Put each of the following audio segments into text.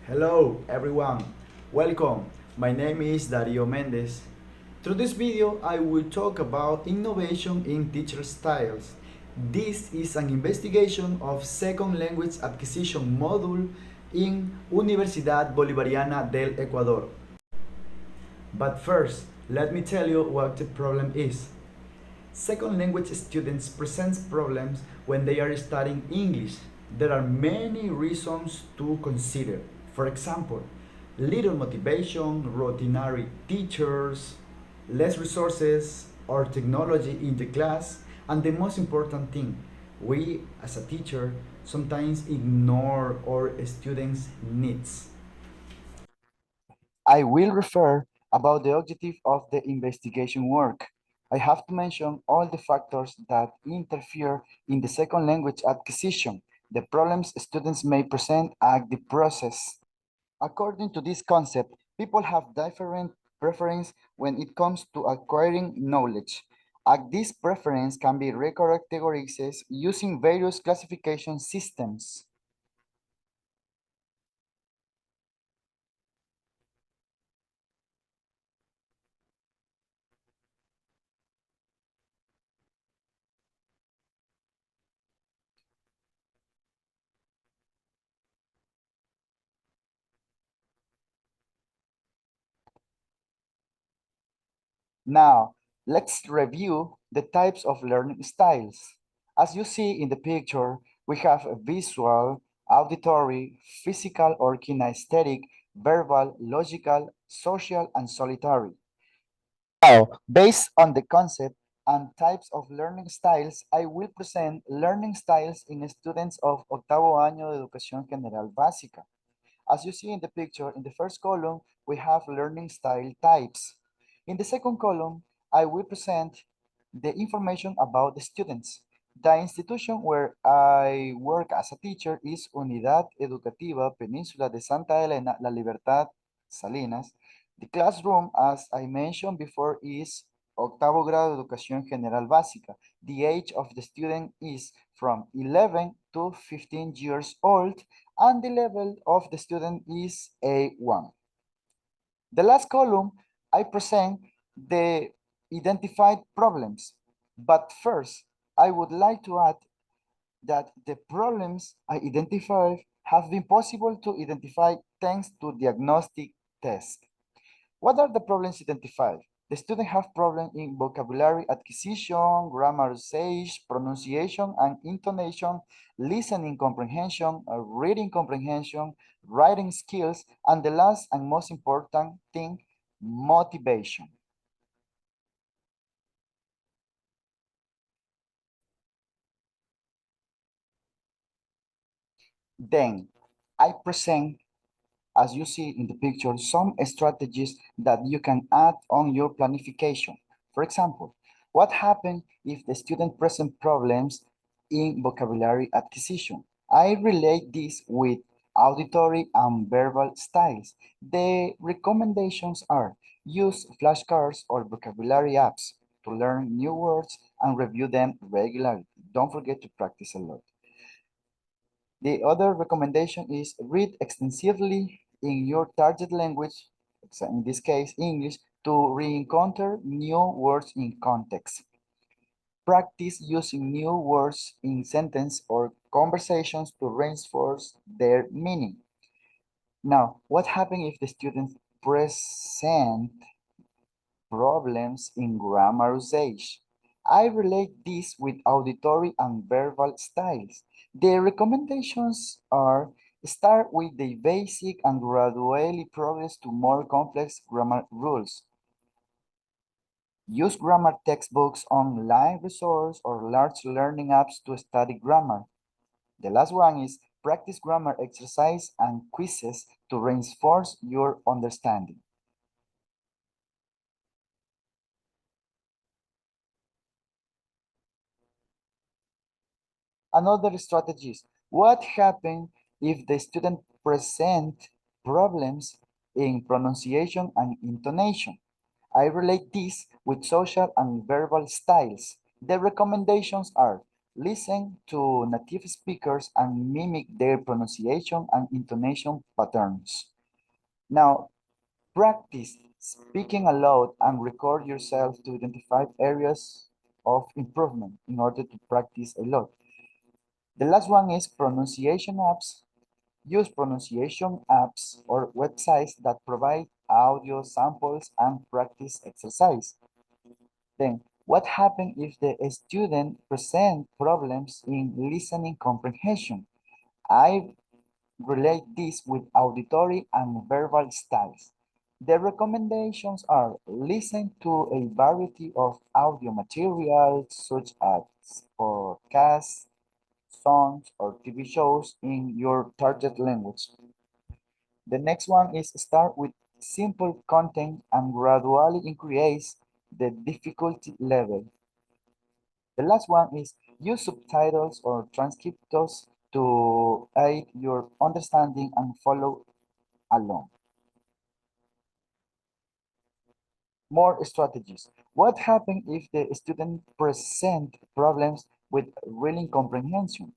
Hello everyone, welcome. My name is Dario Mendez. Through this video, I will talk about innovation in teacher styles. This is an investigation of second language acquisition module in Universidad Bolivariana del Ecuador. But first, let me tell you what the problem is. Second language students present problems when they are studying English. There are many reasons to consider. For example, little motivation, routinary teachers, less resources or technology in the class, and the most important thing, we as a teacher sometimes ignore our students' needs. I will refer about the objective of the investigation work. I have to mention all the factors that interfere in the second language acquisition, the problems students may present at the process. According to this concept, people have different preference when it comes to acquiring knowledge. This preference can be recategorized using various classification systems. Now, let's review the types of learning styles. As you see in the picture, we have a visual, auditory, physical or kinesthetic, verbal, logical, social, and solitary. Now, based on the concept and types of learning styles, I will present learning styles in students of octavo año de Educación General Básica. As you see in the picture, in the first column, we have learning style types. In the second column, I will present the information about the students. The institution where I work as a teacher is Unidad Educativa Península de Santa Elena, La Libertad, Salinas. The classroom, as I mentioned before, is octavo grado de Educación General Básica. The age of the student is from 11 to 15 years old, and the level of the student is A1. The last column, I present the identified problems. But first, I would like to add that the problems I identified have been possible to identify thanks to diagnostic tests. What are the problems identified? The students have problems in vocabulary acquisition, grammar usage, pronunciation and intonation, listening comprehension, reading comprehension, writing skills, and the last and most important thing, motivation. Then I present, as you see in the picture, some strategies that you can add on your planification. For example, what happens if the student present problems in vocabulary acquisition? I relate this with auditory and verbal styles. The recommendations are use flashcards or vocabulary apps to learn new words and review them regularly. Don't forget to practice a lot. The other recommendation is read extensively in your target language, in this case, English, to re-encounter new words in context. Practice using new words in sentence or conversations to reinforce their meaning. Now, what happens if the students present problems in grammar usage? I relate this with auditory and verbal styles. The recommendations are start with the basic and gradually progress to more complex grammar rules. Use grammar textbooks, online resources, or large learning apps to study grammar. The last one is practice grammar exercise and quizzes to reinforce your understanding. Another strategy is what happens if the student present problems in pronunciation and intonation. I relate this with social and verbal styles. The recommendations are Listen to native speakers and mimic their pronunciation and intonation patterns. Now, practice speaking aloud and record yourself to identify areas of improvement in order to practice a lot. The last one is pronunciation apps. Use pronunciation apps or websites that provide audio samples and practice exercise. Then, what happens if the student present problems in listening comprehension? I relate this with auditory and verbal styles. The recommendations are listen to a variety of audio materials such as podcasts, songs, or TV shows in your target language. The next one is start with simple content and gradually increase the difficulty level. The last one is use subtitles or transcripts to aid your understanding and follow along. More strategies. What happens if the student present problems with reading comprehension?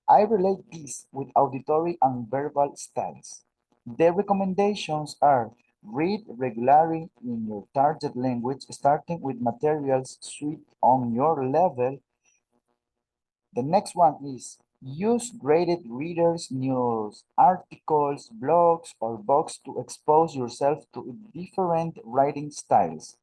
I relate this with auditory and verbal styles. The recommendations are read regularly in your target language, starting with materials suited on your level. The next one is use graded readers, news, articles, blogs, or books to expose yourself to different writing styles.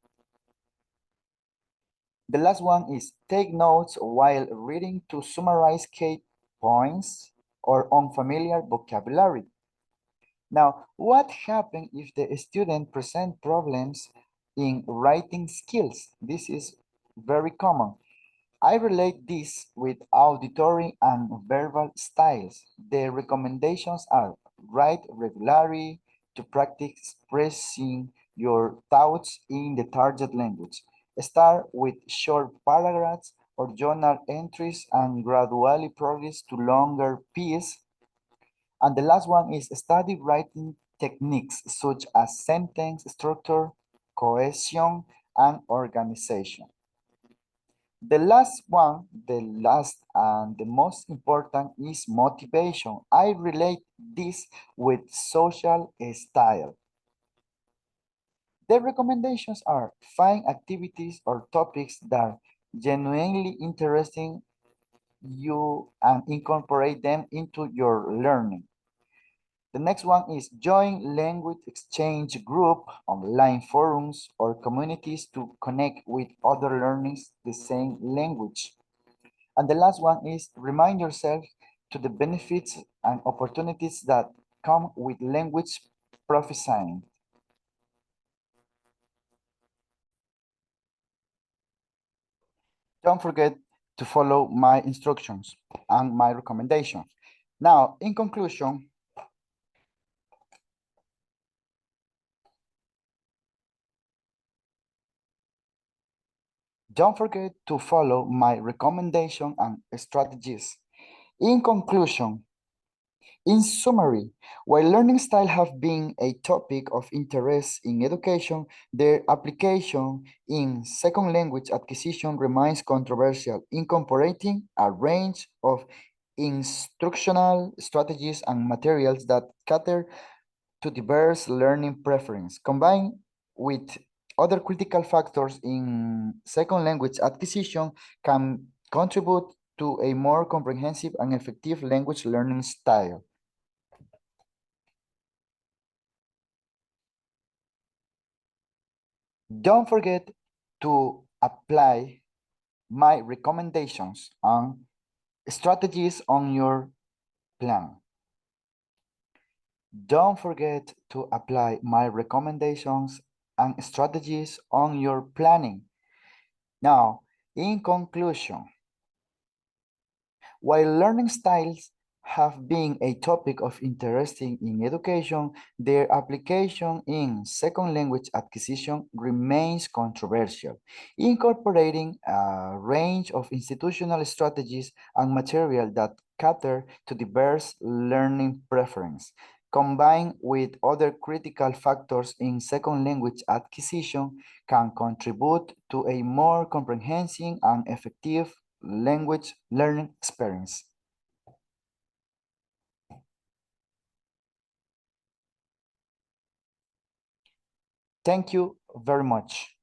The last one is take notes while reading to summarize key points or unfamiliar vocabulary. Now, what happens if the student present problems in writing skills? This is very common. I relate this with auditory and verbal styles. The recommendations are write regularly to practice expressing your thoughts in the target language. Start with short paragraphs or journal entries and gradually progress to longer pieces. And the last one is study writing techniques such as sentence structure, cohesion, and organization. The last one, the last and the most important is motivation. I relate this with social style. The recommendations are find activities or topics that genuinely interesting you and incorporate them into your learning. The next one is join language exchange group, online forums, or communities to connect with other learners the same language. And the last one is remind yourself to the benefits and opportunities that come with language proficiency. Don't forget to follow my instructions and my recommendations. Now, in conclusion, don't forget to follow my recommendation and strategies. In conclusion, in summary, while learning styles have been a topic of interest in education, their application in second language acquisition remains controversial, incorporating a range of instructional strategies and materials that cater to diverse learning preferences. Combined with other critical factors in second language acquisition can contribute to a more comprehensive and effective language learning style. Don't forget to apply my recommendations and strategies on your plan. Don't forget to apply my recommendations and strategies on your planning. Now, in conclusion, while learning styles have been a topic of interest in education, their application in second language acquisition remains controversial, incorporating a range of institutional strategies and material that cater to diverse learning preferences. Combined with other critical factors in second language acquisition can contribute to a more comprehensive and effective language learning experience. Thank you very much.